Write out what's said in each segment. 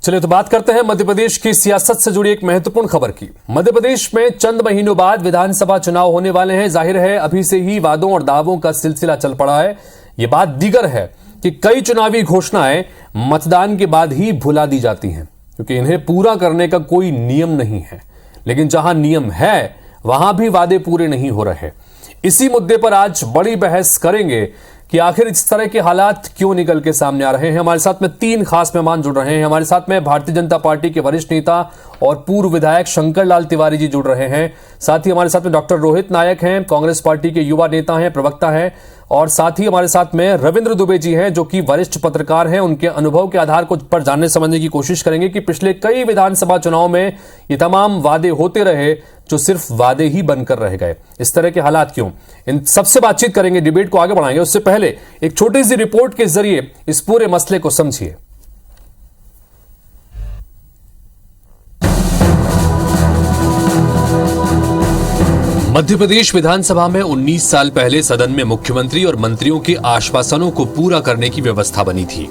चलिए तो बात करते हैं मध्य प्रदेश की सियासत से जुड़ी एक महत्वपूर्ण खबर की। मध्य प्रदेश में चंद महीनों बाद विधानसभा चुनाव होने वाले हैं। जाहिर है अभी से ही वादों और दावों का सिलसिला चल पड़ा है। ये बात दीगर है कि कई चुनावी घोषणाएं मतदान के बाद ही भुला दी जाती हैं, क्योंकि इन्हें पूरा करने का कोई नियम नहीं है। लेकिन जहां नियम है वहां भी वादे पूरे नहीं हो रहे। इसी मुद्दे पर आज बड़ी बहस करेंगे कि आखिर इस तरह के हालात क्यों निकल के सामने आ रहे हैं। हमारे साथ में 3 खास मेहमान जुड़ रहे हैं। हमारे साथ में भारतीय जनता पार्टी के वरिष्ठ नेता और पूर्व विधायक शंकर लाल तिवारी जी जुड़ रहे हैं। साथ ही हमारे साथ में डॉक्टर रोहित नायक हैं, कांग्रेस पार्टी के युवा नेता हैं, प्रवक्ता हैं। और साथ ही हमारे साथ में रविंद्र दुबे जी हैं, जो कि वरिष्ठ पत्रकार हैं। उनके अनुभव के आधार पर जानने समझने की कोशिश करेंगे कि पिछले कई विधानसभा चुनाव में ये तमाम वादे होते रहे जो सिर्फ वादे ही बनकर रह गए। इस तरह के हालात क्यों, इन सबसे बातचीत करेंगे, डिबेट को आगे बढ़ाएंगे। उससे पहले एक छोटी सी रिपोर्ट के जरिए इस पूरे मसले को समझिए। मध्य प्रदेश विधानसभा में 19 साल पहले सदन में मुख्यमंत्री और मंत्रियों के आश्वासनों को पूरा करने की व्यवस्था बनी थी।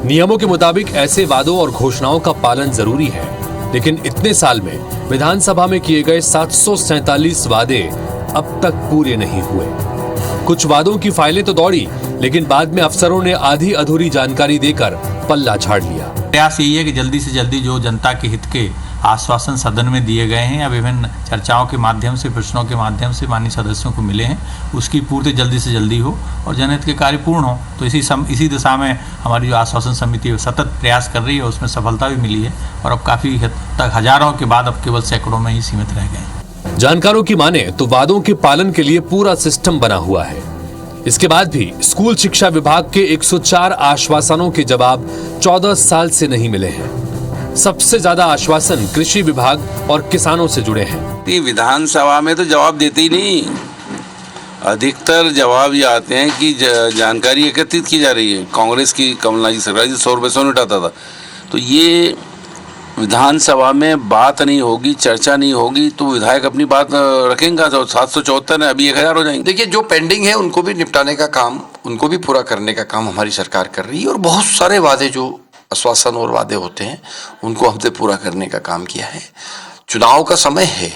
नियमों के मुताबिक ऐसे वादों और घोषणाओं का पालन जरूरी है, लेकिन इतने साल में विधानसभा में किए गए 747 वादे अब तक पूरे नहीं हुए। कुछ वादों की फाइलें तो दौड़ी, लेकिन बाद में अफसरों ने आधी अधूरी जानकारी देकर पल्ला झाड़ लिया। प्रयास यही है कि जल्दी से जल्दी जो जनता के हित के आश्वासन सदन में दिए गए हैं या विभिन्न चर्चाओं के माध्यम से, प्रश्नों के माध्यम से माननीय सदस्यों को मिले हैं, उसकी पूर्ति जल्दी से जल्दी हो और जनहित के कार्य पूर्ण हो। तो इसी दिशा में हमारी जो आश्वासन समिति सतत प्रयास कर रही है, उसमें सफलता भी मिली है और अब काफ़ी हद तक हजारों के बाद अब केवल सैकड़ों में ही सीमित रह गए। जानकारों की माने तो वादों के पालन के लिए पूरा सिस्टम बना हुआ है। इसके बाद भी स्कूल शिक्षा विभाग के 104 आश्वासनों के जवाब 14 साल से नहीं मिले हैं। सबसे ज्यादा आश्वासन कृषि विभाग और किसानों से जुड़े हैं। विधानसभा में तो जवाब देते ही नहीं, अधिकतर जवाब ये आते हैं कि जानकारी एकत्रित की जा रही है। कांग्रेस की कमलनाथ जी सरकार 100 रुपये सोने उठाता था, तो ये विधानसभा में बात नहीं होगी, चर्चा नहीं होगी, तो विधायक अपनी बात रखेंगे। तो 774 है, अभी 1000 हो जाएंगे। देखिए, जो पेंडिंग है उनको भी निपटाने का काम, उनको भी पूरा करने का काम हमारी सरकार कर रही है और बहुत सारे वादे जो आश्वासन और वादे होते हैं उनको हमसे पूरा करने का काम किया है। चुनाव का समय है,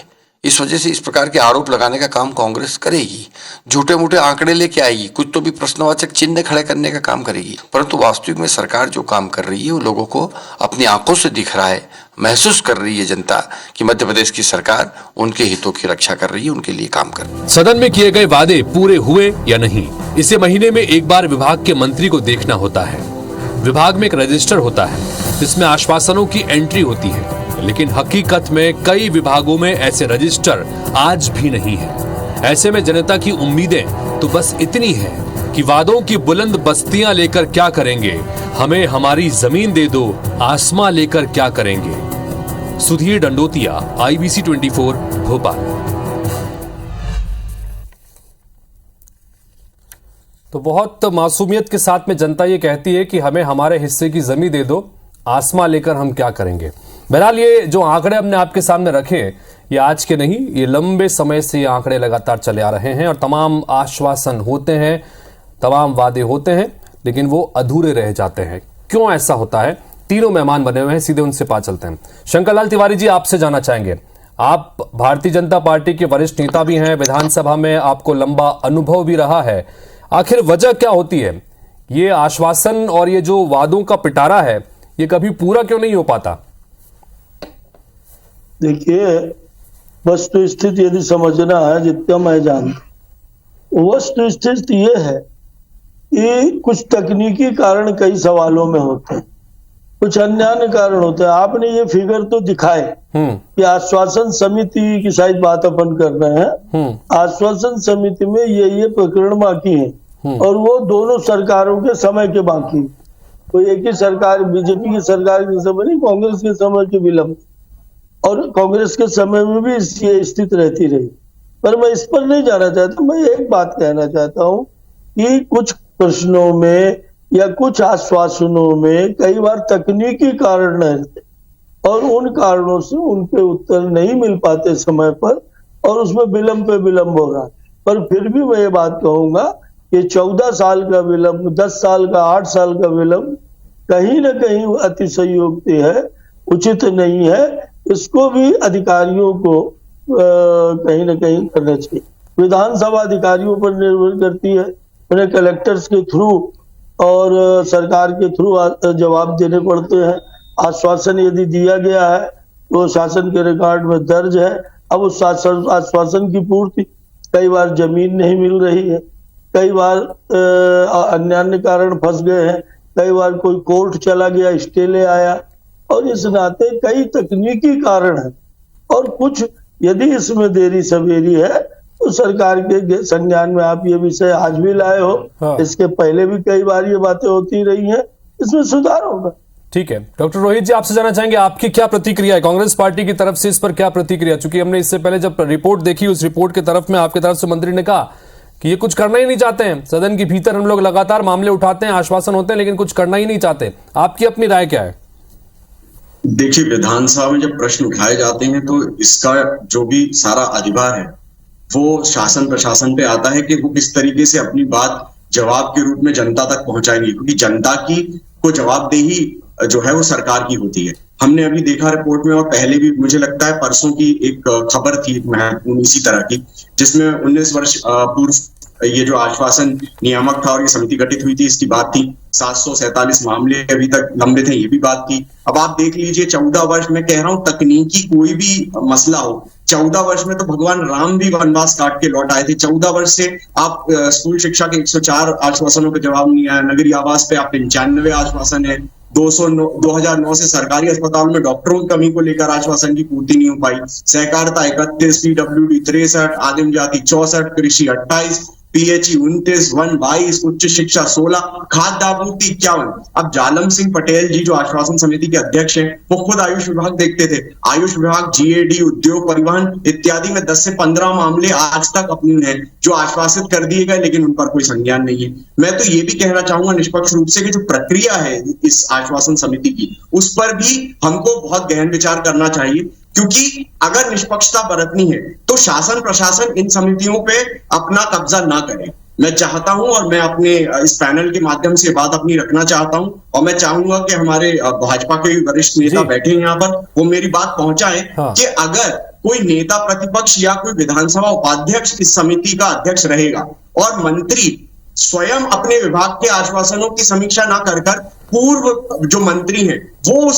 इस वजह से इस प्रकार के आरोप लगाने का काम कांग्रेस करेगी, झूठे मूठे आंकड़े लेके आएगी, कुछ तो भी प्रश्नवाचक चिन्ह खड़े करने का काम करेगी। परंतु वास्तविक में सरकार जो काम कर रही है वो लोगों को अपनी आंखों से दिख रहा है, महसूस कर रही है जनता कि मध्य प्रदेश की सरकार उनके हितों की रक्षा कर रही है, उनके लिए काम कर रही है। सदन में किए गए वादे पूरे हुए या नहीं, इसे महीने में एक बार विभाग के मंत्री को देखना होता है। विभाग में एक रजिस्टर होता है जिसमें आश्वासनों की एंट्री होती है, लेकिन हकीकत में कई विभागों में ऐसे रजिस्टर आज भी नहीं है। ऐसे में जनता की उम्मीदें तो बस इतनी है कि वादों की बुलंद बस्तियां लेकर क्या करेंगे, हमें हमारी जमीन दे दो, आसमां लेकर क्या करेंगे। सुधीर दंडोतिया, IBC 24, भोपाल। तो बहुत मासूमियत के साथ में जनता ये कहती है कि हमें हमारे हिस्से की जमीन दे दो, आसमां लेकर हम क्या करेंगे। बहरहाल ये जो आंकड़े हमने आपके सामने रखे, ये आज के नहीं, ये लंबे समय से ये आंकड़े लगातार चले आ रहे हैं और तमाम आश्वासन होते हैं, तमाम वादे होते हैं, लेकिन वो अधूरे रह जाते हैं। क्यों ऐसा होता है? तीनों मेहमान बने हुए हैं, सीधे उनसे बात चलते हैं। शंकर लाल तिवारी जी, आपसे जानना चाहेंगे। आप भारतीय जनता पार्टी के वरिष्ठ नेता भी हैं, विधानसभा में आपको लंबा अनुभव भी रहा है। आखिर वजह क्या होती है? ये आश्वासन और ये जो वादों का पिटारा है, ये कभी पूरा क्यों नहीं हो पाता? देखिए, वस्तु स्थिति यदि समझना है, जितना मैं जानता हूं, वस्तु स्थिति ये है कि कुछ तकनीकी कारण कई सवालों में होते हैं, कुछ अन्य कारण होते हैं। आपने ये फिगर तो दिखाए कि आश्वासन समिति की शायद बात अपन कर रहे हैं। आश्वासन समिति में ये प्रकरण बाकी है और वो दोनों सरकारों के समय के बाकी। कोई एक ही सरकार, बीजेपी की सरकार के समय नहीं, कांग्रेस के समय के विलंब, और कांग्रेस के समय में भी ये स्थिति रहती रही। पर मैं इस पर नहीं जाना चाहता। मैं एक बात कहना चाहता हूं कि कुछ प्रश्नों में या कुछ आश्वासनों में कई बार तकनीकी कारण रहते और उन कारणों से उनके उत्तर नहीं मिल पाते समय पर और उसमें विलंब पे विलंब हो रहा। पर फिर भी मैं ये बात कहूंगा कि 14 साल का विलंब, 10 साल का, 8 साल का विलंब कहीं न कहीं अतिशयोक्ति है, उचित नहीं है। इसको भी अधिकारियों को कहीं न कहीं करना चाहिए। विधानसभा अधिकारियों पर निर्भर करती है, उन्हें कलेक्टर्स के थ्रू और सरकार के थ्रू जवाब देने पड़ते हैं। आश्वासन यदि दिया गया है तो शासन के रिकॉर्ड में दर्ज है। अब उस आश्वासन की पूर्ति, कई बार जमीन नहीं मिल रही है, कई बार अन्य कारण फंस गए हैं, कई बार कोई कोर्ट चला गया, स्टे ले आया, और इस नाते कई तकनीकी कारण है। और कुछ यदि इसमें देरी सवेरी है तो सरकार के संज्ञान में आप ये विषय आज भी लाए हो। हाँ। इसके पहले भी कई बार ये बातें होती रही हैं, इसमें सुधार होगा। ठीक है डॉक्टर रोहित जी, आपसे जानना चाहेंगे आपकी क्या प्रतिक्रिया है, कांग्रेस पार्टी की तरफ से इस पर क्या प्रतिक्रिया? चूंकि हमने इससे पहले जब रिपोर्ट देखी, उस रिपोर्ट के तरफ में आपके तरफ से मंत्री ने कहा कि ये कुछ करना ही नहीं चाहते हैं, सदन के भीतर हम लोग लगातार मामले उठाते हैं, आश्वासन होते हैं, लेकिन कुछ करना ही नहीं चाहते। आपकी अपनी राय क्या है? देखिए, विधानसभा में जब प्रश्न उठाए जाते हैं तो इसका जो भी सारा अधिभार है वो शासन प्रशासन पे आता है कि वो किस तरीके से अपनी बात जवाब के रूप में जनता तक पहुंचाएंगे, क्योंकि जनता की को जवाबदेही जो है वो सरकार की होती है। हमने अभी देखा रिपोर्ट में, और पहले भी मुझे लगता है परसों की एक खबर थी महत्वपूर्ण इसी तरह की, जिसमें 19 वर्ष पूर्व ये जो आश्वासन नियामक था और ये समिति गठित हुई थी, इसकी बात थी। 747 मामले अभी तक लंबित हैं, ये भी बात थी। अब आप देख लीजिए 14 वर्ष में, कह रहा हूं तकनीकी कोई भी मसला हो, 14 वर्ष में तो भगवान राम भी वनवास काट के लौट आए थे। 14 वर्ष से आप स्कूल शिक्षा के 104 आश्वासनों का जवाब नहीं आया, नगरीय आवास पे आप 95 आश्वासन है, 2009 से सरकारी अस्पताल में डॉक्टरों की कमी को लेकर आश्वासन की पूर्ति नहीं हो पाई। सहकारिता 31, पीडब्ल्यूडी 63, आदिम जाति 64, कृषि 28, पीएचई 29, वन 22, उच्च शिक्षा 16, खाद्य आपूर्ति 51। अब जालम सिंह पटेल जी जो आश्वासन समिति के अध्यक्ष हैं, वो खुद आयुष विभाग देखते थे। आयुष विभाग, जीएडी, उद्योग, परिवहन इत्यादि में 10 से 15 मामले आज तक अपूर्ण हैं जो आश्वासित कर दिए गए, लेकिन उन पर कोई संज्ञान नहीं है। मैं तो ये भी कहना चाहूंगा निष्पक्ष रूप से कि जो प्रक्रिया है इस आश्वासन समिति की, उस पर भी हमको बहुत गहन विचार करना चाहिए, क्योंकि अगर निष्पक्षता बरतनी है तो शासन प्रशासन इन समितियों पे अपना कब्जा ना करे। मैं चाहता हूं, और मैं अपने इस पैनल के माध्यम से बात अपनी रखना चाहता हूं, और मैं चाहूंगा कि हमारे भाजपा के वरिष्ठ नेता बैठे हैं यहाँ पर, वो मेरी बात पहुंचाएं। हाँ। कि अगर कोई नेता प्रतिपक्ष या कोई विधानसभा उपाध्यक्ष इस समिति का अध्यक्ष रहेगा और मंत्री स्वयं अपने विभाग के आश्वासनों की समीक्षा ना कर पूर्व जो मंत्री हैं वो उस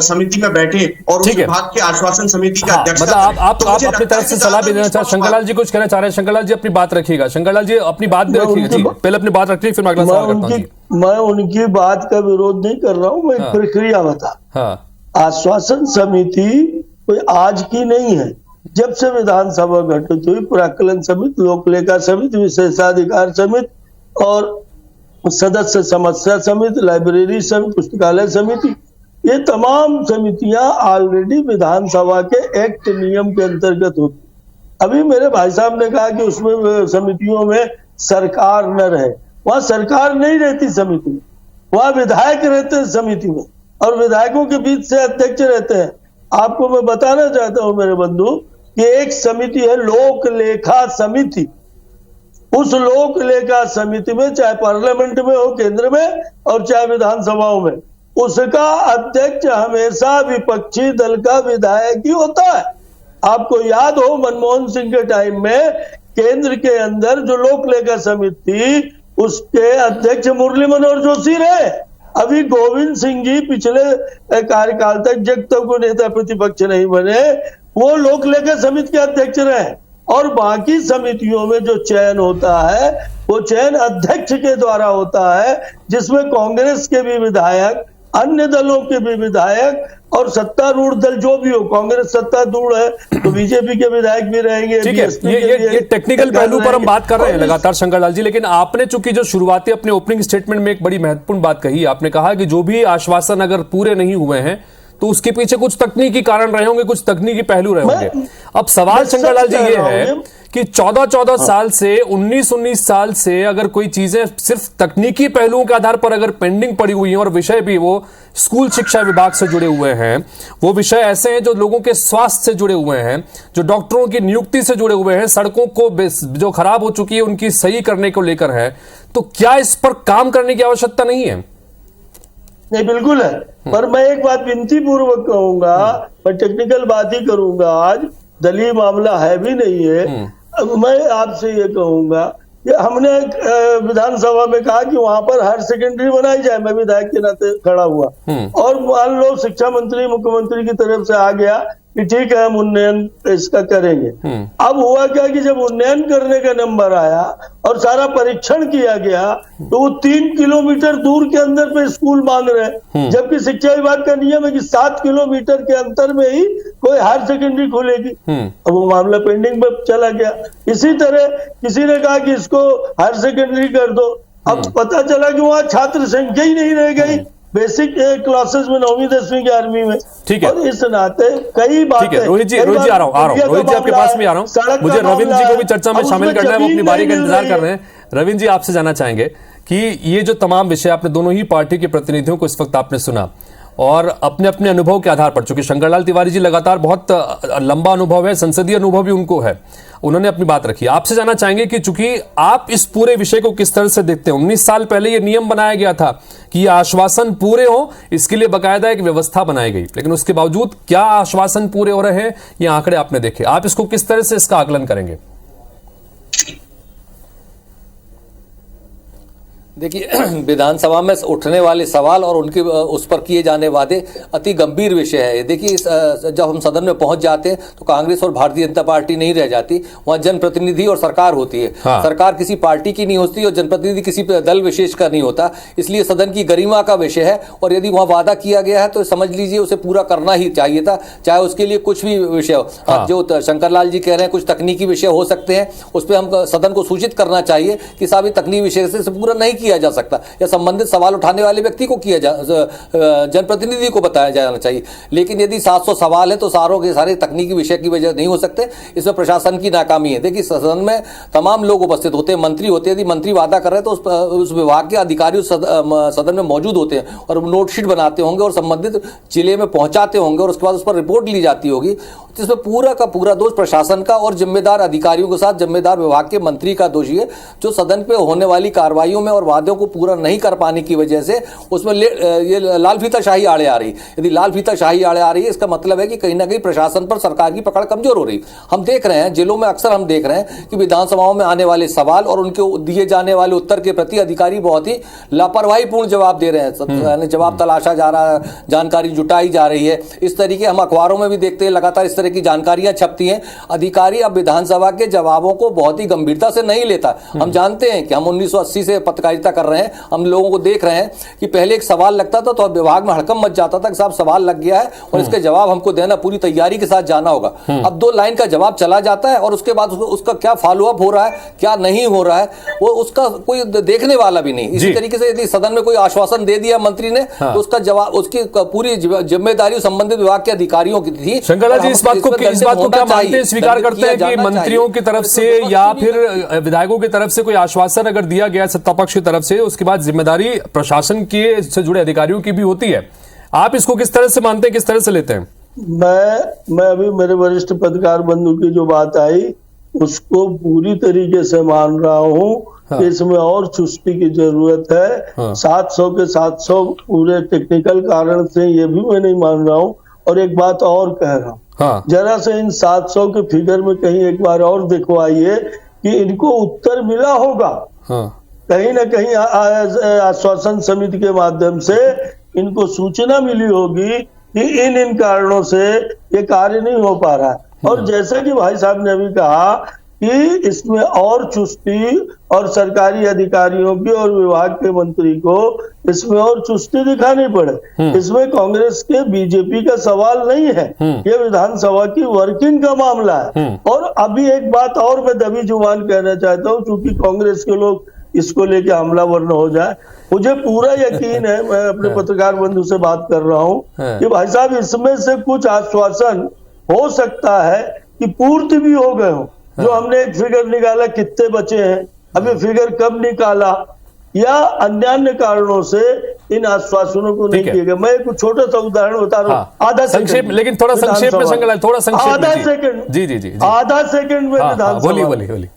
समिति में बैठे और उस विभाग के आश्वासन समिति का अध्यक्ष। मतलब आप अपनी तरफ से सलाह भी देना चाहते हैं। शंकरलाल जी कुछ कहना चाह रहे हैं। शंकरलाल जी अपनी बात रखिएगा। शंकरलाल जी अपनी बात भी रखिएगा जी, पहले अपनी बात रखिए फिर मैं अगला सवाल करता हूं। मैं उनकी बात का विरोध नहीं कर रहा हूं, मैं एक प्रक्रिया बता। आश्वासन समिति कोई आज की नहीं है, जब से विधानसभा गठित हुई, प्राक्कलन समिति, लोक लेखा समिति, विशेषाधिकार समिति और सदस्य समस्या समिति, लाइब्रेरी समिति, पुस्तकालय समिति, ये तमाम समितियां ऑलरेडी विधानसभा के एक्ट नियम के अंतर्गत होती। अभी मेरे भाई साहब ने कहा कि उसमें समितियों में सरकार न रहे, वहां सरकार नहीं रहती समिति में, वहां विधायक रहते हैं समिति में, और विधायकों के बीच से अध्यक्ष रहते हैं। आपको मैं बताना चाहता हूं मेरे बंधु कि एक समिति है लोक लेखा समिति। उस लोक लेखा समिति में चाहे पार्लियामेंट में हो, केंद्र में, और चाहे विधानसभाओं में, उसका अध्यक्ष हमेशा विपक्षी दल का विधायक ही होता है। आपको याद हो मनमोहन सिंह के टाइम में केंद्र के अंदर जो लोक लेखा समिति थी, उसके अध्यक्ष मुरली मनोहर जोशी रहे। अभी गोविंद सिंह जी पिछले कार्यकाल तक जब तक वो नेता प्रतिपक्ष नहीं बने, वो लोक लेखा समिति के अध्यक्ष रहे। और बाकी समितियों में जो चयन होता है वो चयन अध्यक्ष के द्वारा होता है, जिसमें कांग्रेस के भी विधायक, अन्य दलों के भी विधायक और सत्तारूढ़ दल जो भी हो, कांग्रेस सत्तारूढ़ है तो बीजेपी के विधायक भी रहेंगे। ठीक है, ये टेक्निकल पहलू पर हम बात कर रहे हैं लगातार शंकरलाल जी, लेकिन आपने चूंकि जो शुरुआती अपने ओपनिंग स्टेटमेंट में एक बड़ी महत्वपूर्ण बात कही, आपने कहा कि जो भी आश्वासन अगर पूरे नहीं हुए हैं तो उसके पीछे कुछ तकनीकी कारण रहे होंगे, कुछ तकनीकी पहलू रहे होंगे। अब सवाल शंकरलाल जी ये है कि 14 साल से 19 साल से अगर कोई चीजें सिर्फ तकनीकी पहलुओं के आधार पर अगर पेंडिंग पड़ी हुई हैं, और विषय भी वो स्कूल शिक्षा विभाग से जुड़े हुए हैं, वो विषय ऐसे हैं जो लोगों के स्वास्थ्य से जुड़े हुए हैं, जो डॉक्टरों की नियुक्ति से जुड़े हुए हैं, सड़कों को जो खराब हो चुकी है उनकी सही करने को लेकर है, तो क्या इस पर काम करने की आवश्यकता नहीं है? नहीं बिल्कुल है, पर मैं एक बात विनती पूर्वक कहूंगा, मैं टेक्निकल बात ही करूंगा, आज दलीय मामला है भी नहीं है। अब मैं आपसे ये कहूंगा कि हमने विधानसभा में कहा कि वहां पर हायर सेकेंडरी बनाई जाए, मैं विधायक के नाते खड़ा हुआ, और मान लो शिक्षा मंत्री मुख्यमंत्री की तरफ से आ गया कि ठीक है हम उन्नयन इसका करेंगे। अब हुआ क्या कि जब उन्नयन करने का नंबर आया और सारा परीक्षण किया गया तो वो 3 किलोमीटर दूर के अंदर पे स्कूल मांग रहे हैं, जबकि शिक्षा विभाग का नियम है कि 7 किलोमीटर के अंतर में ही कोई हायर सेकेंडरी खोलेगी। अब वो मामला पेंडिंग में चला गया। इसी तरह किसी ने कहा कि इसको हायर सेकेंडरी कर दो, अब पता चला कि वहाँ छात्र संख्या ही नहीं रह गई बेसिक क्लासेस में 9वीं 10वीं 11वीं में। ठीक है, और इस नाते कई बातें। ठीक है रोहित जी आ रहा हूँ रोहित जी आपके पास में आ रहा हूँ। मुझे रविंद्र जी को भी चर्चा में शामिल करना है, वो अपनी बारी का इंतजार कर रहे हैं। रविंद्र जी आपसे जानना चाहेंगे कि ये जो तमाम विषय आपने दोनों ही पार्टी के प्रतिनिधियों को इस वक्त आपने सुना और अपने अपने अनुभव के आधार पर, चूंकि शंकरलाल तिवारी जी लगातार बहुत लंबा अनुभव है, संसदीय अनुभव भी उनको है, उन्होंने अपनी बात रखी। आपसे जानना चाहेंगे कि चूंकि आप इस पूरे विषय को किस तरह से देखते हैं। 19 साल पहले ये नियम बनाया गया था कि ये आश्वासन पूरे हो, इसके लिए बकायदा एक व्यवस्था बनाई गई, लेकिन उसके बावजूद क्या आश्वासन पूरे हो रहे हैं ये आंकड़े आपने देखे, आप इसको किस तरह से इसका आकलन करेंगे? देखिए, विधानसभा में उठने वाले सवाल और उनके उस पर किए जाने वादे अति गंभीर विषय है। देखिए, जब हम सदन में पहुंच जाते हैं तो कांग्रेस और भारतीय जनता पार्टी नहीं रह जाती, वहां जनप्रतिनिधि और सरकार होती है। हाँ। सरकार किसी पार्टी की नहीं होती और जनप्रतिनिधि किसी दल विशेष का नहीं होता, इसलिए सदन की गरिमा का विषय है। और यदि वहां वादा किया गया है तो समझ लीजिए उसे पूरा करना ही चाहिए था, चाहे उसके लिए कुछ भी विषय हो। हाँ। जो शंकरलाल जी कह रहे हैं कुछ तकनीकी विषय हो सकते हैं, उस पर हम सदन को सूचित करना चाहिए कि साहब ये तकनीकी विषय से पूरा नहीं किया जा सकता, या संबंधित सवाल उठाने वाले व्यक्ति को जनप्रतिनिधि को बताया जाना चाहिए। लेकिन यदि 700 सवाल है तो सारों के सारे तकनीकी विषय की वजह नहीं हो सकते, इसमें प्रशासन की नाकामी है। देखिए, सदन में तमाम लोग उपस्थित होते हैं, मंत्री होते हैं, यदि मंत्री वादा कर रहे हैं तो उस विभाग के अधिकारी सदन में मौजूद होते हैं और नोटशीट बनाते होंगे और संबंधित जिले में पहुंचाते होंगे और उसके बाद उस पर रिपोर्ट ली जाती होगी, जिसमें पूरा का पूरा दोष प्रशासन का और जिम्मेदार अधिकारियों के साथ जिम्मेदार विभाग के मंत्री का दोषी है, जो सदन पे होने वाली कार्रवाइयों में और वादों को पूरा नहीं कर पाने की वजह से उसमें ये लाल फीता शाही आड़े आ रही। यदि लाल फीता शाही आड़े आ रही है, इसका मतलब है कि कहीं ना कहीं प्रशासन पर सरकार की पकड़ कमजोर हो रही। हम देख रहे हैं जिलों में अक्सर हम देख रहे हैं कि विधानसभाओं में आने वाले सवाल और उनके दिए जाने वाले उत्तर के प्रति अधिकारी बहुत ही लापरवाहीपूर्ण जवाब दे रहे हैं, जवाब तलाशा जा रहा है, जानकारी जुटाई जा रही है। इस तरीके हम अखबारों में भी देखते हैं, लगातार इस तरह की जानकारियां छपती हैं। अधिकारी अब विधानसभा के जवाबों को बहुत ही गंभीरता से नहीं लेता। हम जानते हैं कि हम 1980 से पत्रकारिता कर रहे हैं, हम लोगों को देख रहे हैं कि पहले एक सवाल लगता था तो विभाग में हड़कंप मच जाता था कि साहब सवाल लग गया है और इसके जवाब हमको देना, पूरी तैयारी के साथ जाना होगा। अब 2 लाइन का जवाब चला जाता है और उसके बाद उसका क्या फॉलो अप हो रहा है, क्या नहीं हो रहा है, वो उसका कोई देखने वाला भी नहीं। इसी तरीके से यदि सदन में कोई आश्वासन दे दिया मंत्री ने तो उसका जवाब, उसकी पूरी जिम्मेदारी संबंधित विभाग के अधिकारियों की थी। शंकरलाल जी, इस बात को क्या मानते हैं, स्वीकार करते हैं कि मंत्रियों की तरफ से या फिर विधायकों की तरफ से कोई आश्वासन अगर दिया गया सत्ता पक्ष की तरफ से, उसके बाद जिम्मेदारी प्रशासन के से जुड़े अधिकारियों की भी होती है। आप इसको किस तरह से मानते हैं, किस तरह से लेते हैं? मैं अभी मेरे वरिष्ठ पत्रकार बंधु की जो बात आई उसको पूरी तरीके से मान रहा हूँ। हाँ। इसमें और चुस्ती की जरूरत है। हाँ। 700 के 700 पूरे टेक्निकल कारण से ये भी मैं नहीं मान रहा हूँ। और एक बात और कह रहा हूँ, हाँ। जरा से इन 700 के फिगर में कहीं एक बार और दिखवाइए कि इनको उत्तर मिला होगा। हाँ। कहीं ना कहीं आश्वासन समिति के माध्यम से इनको सूचना मिली होगी कि इन कारणों से ये कार्य नहीं हो पा रहा है। और जैसा कि भाई साहब ने अभी कहा कि इसमें और चुस्ती और सरकारी अधिकारियों की और विभाग के मंत्री को इसमें और चुस्ती दिखानी पड़े। इसमें कांग्रेस के बीजेपी का सवाल नहीं है, ये विधानसभा की वर्किंग का मामला है। और अभी एक बात और मैं दबी जुबान कहना चाहता हूँ, क्योंकि कांग्रेस के लोग इसको लेके हमलावर न हो जाए। मुझे पूरा यकीन है, मैं अपने पत्रकार बंधु से बात कर रहा हूँ कि भाई साहब इसमें से कुछ आश्वासन हो सकता है कि पूर्ति भी हो गए हो। जो हमने एक फिगर निकाला कितने बचे हैं, अभी फिगर कब निकाला, या अन्य कारणों से इन आश्वासनों को नहीं किया गया। मैं एक छोटा सा उदाहरण बता रहा हूँ। हाँ, आधा संक्षेप, लेकिन थोड़ा संक्षेप में संकलन, थोड़ा संक्षेप, आधा सेकंड। जी जी जी, आधा सेकंड में विधानसभा बोलिए।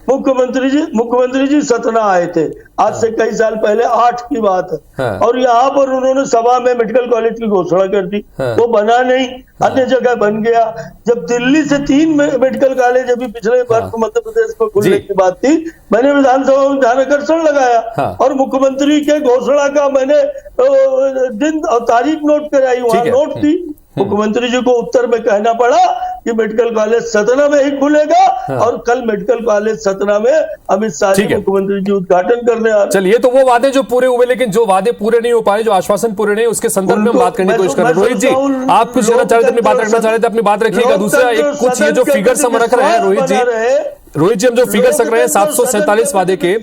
मुख्यमंत्री जी सतना आए थे, आज से कई साल पहले 8 की बात है। हाँ। और यहाँ पर उन्होंने सभा में मेडिकल कॉलेज की घोषणा कर दी। हाँ। वो बना नहीं, अन्य जगह बन गया। जब दिल्ली से 3 मेडिकल कॉलेज अभी पिछले वर्ष मध्य प्रदेश में खुलने की बात थी, मैंने विधानसभा में ध्यानाकर्षण लगाया। हाँ। और मुख्यमंत्री के घोषणा का मैंने दिन और तारीख नोट कराई, वहां नोट दी। मुख्यमंत्री जी को उत्तर में कहना पड़ा कि मेडिकल कॉलेज सतना में ही खुलेगा। हाँ। और कल मेडिकल कॉलेज सतना में अमित शाह जी मुख्यमंत्री जी उद्घाटन करने आ रहे। चलिए, तो वो वादे जो पूरे हुए, लेकिन जो वादे पूरे नहीं हो पाए, जो आश्वासन पूरे नहीं, उसके संदर्भ में हम बात करने की कोशिश कर रहे हैं। रोहित जी, आप कुछ कहना चाह रहे थे, अपनी बात रखना चाह रहे थे, अपनी बात रखिएगा। दूसरा, एक कुछ ये जो फिगर्स हम रख रहे हैं रोहित जी, हम जो फिगर्स रख रहे हैं 747 वादे के,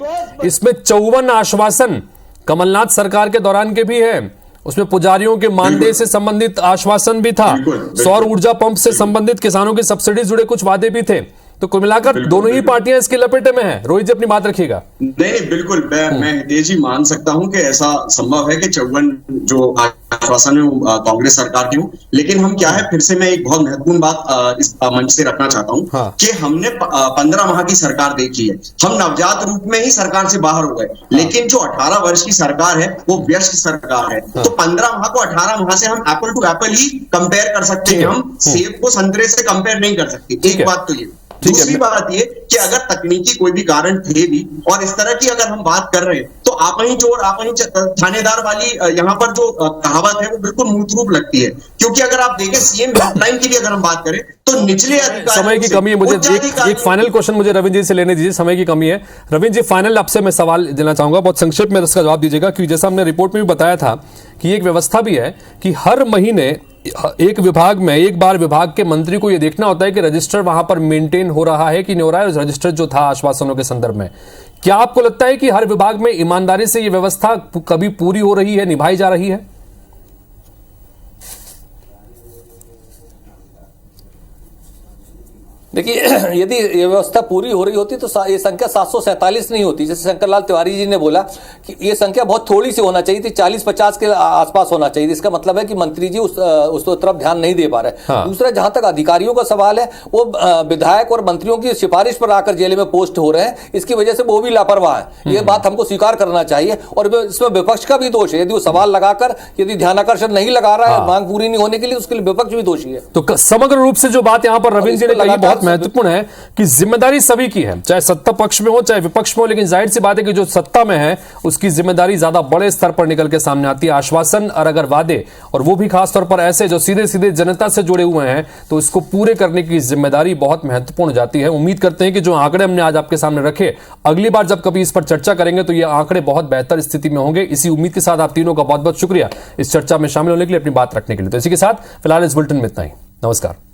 इसमें 54 आश्वासन कमलनाथ सरकार के दौरान के भी है। उसमें पुजारियों के मानदेय से संबंधित आश्वासन भी था, सौर ऊर्जा पंप से संबंधित किसानों की सब्सिडी जुड़े कुछ वादे भी थे। तो कुल मिलाकर दोनों ही पार्टियां इसके लपेटे में हैं। रोहित जी, अपनी बात रखिएगा। नहीं, बिल्कुल मैं हितेश जी मान सकता हूं कि ऐसा संभव है कि 54 जो आश्वासन है कांग्रेस सरकार की हो, लेकिन हम क्या है, फिर से मैं एक बहुत महत्वपूर्ण बात इस मंच से रखना चाहता हूं। हाँ। कि हमने 15 माह की सरकार देखी है, हम नवजात रूप में ही सरकार से बाहर हो गए। लेकिन जो 18 वर्ष की सरकार है वो वयस्क सरकार है। तो 15 माह को 18 माह से हम एप्पल टू एप्पल ही कंपेयर कर सकते हैं, हम सेब को संतरे से कंपेयर नहीं कर सकते। एक बात तो ये। दूसरी बात ये कि अगर तकनीकी कोई भी कारण थे भी और इस तरह की अगर हम बात कर रहे हैं, तो आप ही चोर आप ही थानेदार वाली यहाँ पर जो कहावत है वो बिल्कुल मूर्त रूप लगती है। क्योंकि अगर आप देखें सीएम हेल्पलाइन की भी अगर हम बात करें तो निचले अधिकारी, समय की कमी है, मुझे एक फाइनल क्वेश्चन मुझे रविंद्र जी से लेने दीजिए, समय की कमी है। रविंद्र जी, फाइनल आपसे मैं सवाल देना चाहूंगा, बहुत संक्षेप में इसका जवाब दीजिएगा, क्योंकि जैसा हमने रिपोर्ट में भी बताया था कि एक व्यवस्था भी है कि हर महीने एक विभाग में एक बार विभाग के मंत्री को यह देखना होता है कि रजिस्टर वहां पर मेंटेन हो रहा है कि नहीं हो रहा है, रजिस्टर जो था आश्वासनों के संदर्भ में। क्या आपको लगता है कि हर विभाग में ईमानदारी से यह व्यवस्था कभी पूरी हो रही है, निभाई जा रही है? देखिए, यदि ये व्यवस्था पूरी हो रही होती तो ये संख्या 747 नहीं होती। जैसे शंकरलाल तिवारी जी ने बोला कि ये संख्या बहुत थोड़ी सी होना चाहिए थी, 40-50 के आसपास होना चाहिए। इसका मतलब है कि मंत्री जी उस तरफ ध्यान नहीं दे पा रहे। हाँ। दूसरा, जहां तक अधिकारियों का सवाल है, वो विधायक और मंत्रियों की सिफारिश पर आकर जेल में पोस्ट हो रहे हैं, इसकी वजह से वो भी लापरवाह है। ये बात हमको स्वीकार करना चाहिए। और इसमें विपक्ष का भी दोष है। यदि वो सवाल लगाकर यदि ध्यानाकर्षण नहीं लगा रहा है, मांग पूरी नहीं होने के लिए, उसके लिए विपक्ष भी दोषी है। तो समग्र रूप से जो बात यहां पर रविंद्र जी ने कही बहुत महत्वपूर्ण है कि जिम्मेदारी सभी की है, चाहे सत्ता पक्ष में हो चाहे विपक्ष में हो। लेकिन जाहिर सी बात है कि जो सत्ता में है उसकी जिम्मेदारी ज्यादा बड़े स्तर पर निकल के सामने आती है। आश्वासन और अगर वादे, और वो भी खासतौर पर ऐसे जो सीधे सीधे जनता से जुड़े हुए हैं, तो इसको पूरे करने की जिम्मेदारी बहुत महत्वपूर्ण जाती है। उम्मीद करते हैं कि जो आंकड़े हमने आज आपके सामने रखे, अगली बार जब कभी इस पर चर्चा करेंगे तो ये आंकड़े बहुत बेहतर स्थिति में होंगे। इसी उम्मीद के साथ आप तीनों का बहुत बहुत शुक्रिया इस चर्चा में शामिल होने के लिए, अपनी बात रखने के लिए। तो इसी के साथ फिलहाल इस बुलेटिन में इतना ही। नमस्कार।